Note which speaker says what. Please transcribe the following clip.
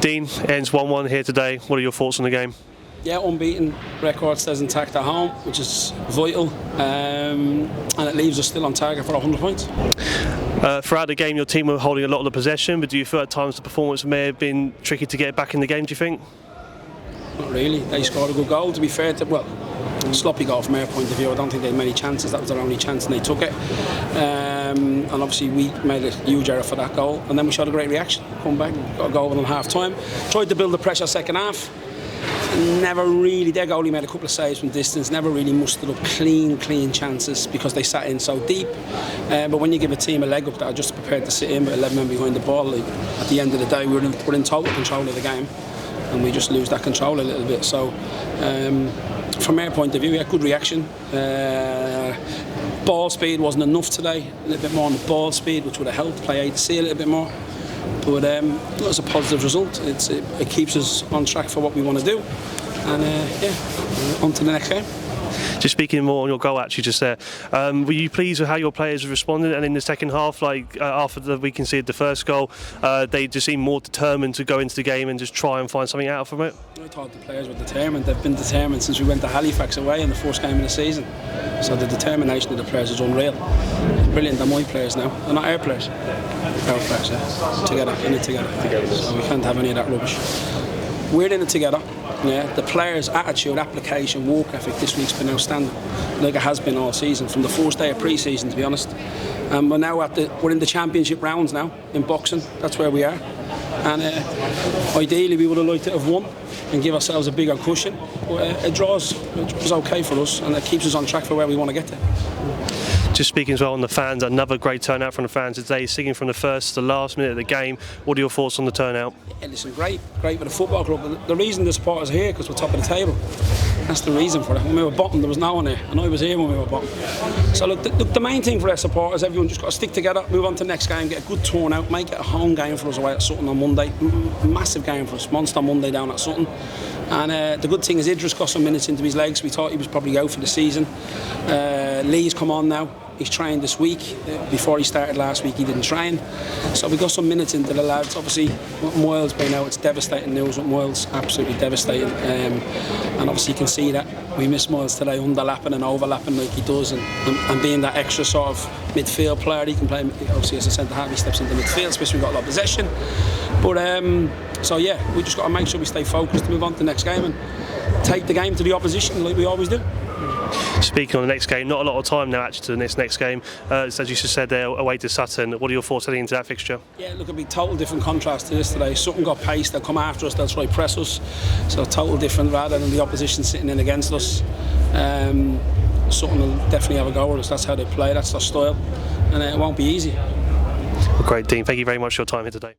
Speaker 1: Dean, ends 1-1 here today. What are your thoughts on the game?
Speaker 2: Yeah, unbeaten record stays intact at home, which is vital, and it leaves us still on target for 100 points.
Speaker 1: Throughout the game, your team were holding a lot of the possession, but do you feel at times the performance may have been tricky to get back in the game, do you think?
Speaker 2: Not really. They scored a good goal, to be fair. Sloppy goal from our point of view. I don't think they had many chances. That was their only chance and they took it. And obviously we made a huge error for that goal. And then we showed a great reaction. Come back, got a goal within half time. Tried to build the pressure second half. Never really, their goalie made a couple of saves from distance, never really mustered up clean chances because they sat in so deep. But when you give a team a leg up that are just prepared to sit in with 11 men behind the ball, at the end of the day we're in total control of the game and we just lose that control a little bit. So from our point of view, we had good reaction. Ball speed wasn't enough today, a little bit more on the ball speed, which would have helped play A to C a little bit more. But it was a positive result. It keeps us on track for what we want to do. And on to the next game.
Speaker 1: Just speaking more on your goal actually just there, were you pleased with how your players responded? And in the second half, after we conceded the first goal, they just seemed more determined to go into the game and just try and find something out from it?
Speaker 2: I thought the players were determined. They've been determined since we went to Halifax away in the first game of the season. So the determination of the players is unreal. It's brilliant. They're my players now. They're not our players. Our players, yeah. Together, in it together. So we can't have any of that rubbish. We're in it together. Yeah, the players' attitude, application, work ethic this week's been outstanding, like it has been all season, from the first day of pre-season, to be honest. We're now we're in the championship rounds now in boxing. That's where we are. And ideally, we would have liked to have won and give ourselves a bigger cushion. But a draw is okay for us, and it keeps us on track for where we want to get to.
Speaker 1: Just speaking as well on the fans, another great turnout from the fans today, singing from the first to the last minute of the game. What are your thoughts on the turnout?
Speaker 2: Yeah, listen, great with the football club. The reason the supporters are here because we're top of the table. That's the reason for it. When we were bottom, there was no one here, and I was here when we were bottom. So look, the main thing for our supporters, everyone just got to stick together, move on to the next game, get a good turnout, make it a home game for us away at Sutton on Monday. Massive game for us, Monster Monday down at Sutton. And the good thing is Idris got some minutes into his legs. We thought he was probably out for the season. Lee's come on now. He's trained this week. Before he started last week, he didn't train. So we got some minutes into the lads. Obviously, with Moyles being out, it's devastating news with Moyles, absolutely devastating. And obviously, you can see that we miss Moyles today, underlapping and overlapping like he does, and being that extra sort of midfield player. He can play, obviously, as a centre half, he steps into midfield, especially we've got a lot of possession. But so yeah, we just got to make sure we stay focused to move on to the next game and take the game to the opposition like we always do.
Speaker 1: Speaking on the next game, not a lot of time now actually to this next game. As you just said there, away to Sutton. What are your thoughts heading into that fixture?
Speaker 2: Yeah, look, it'll be total different contrast to this today. Sutton got pace, they'll come after us, they'll try to press us. So total different rather than the opposition sitting in against us. Sutton will definitely have a go with us. That's how they play, that's their style. And it won't be easy.
Speaker 1: Well, great, Dean. Thank you very much for your time here today.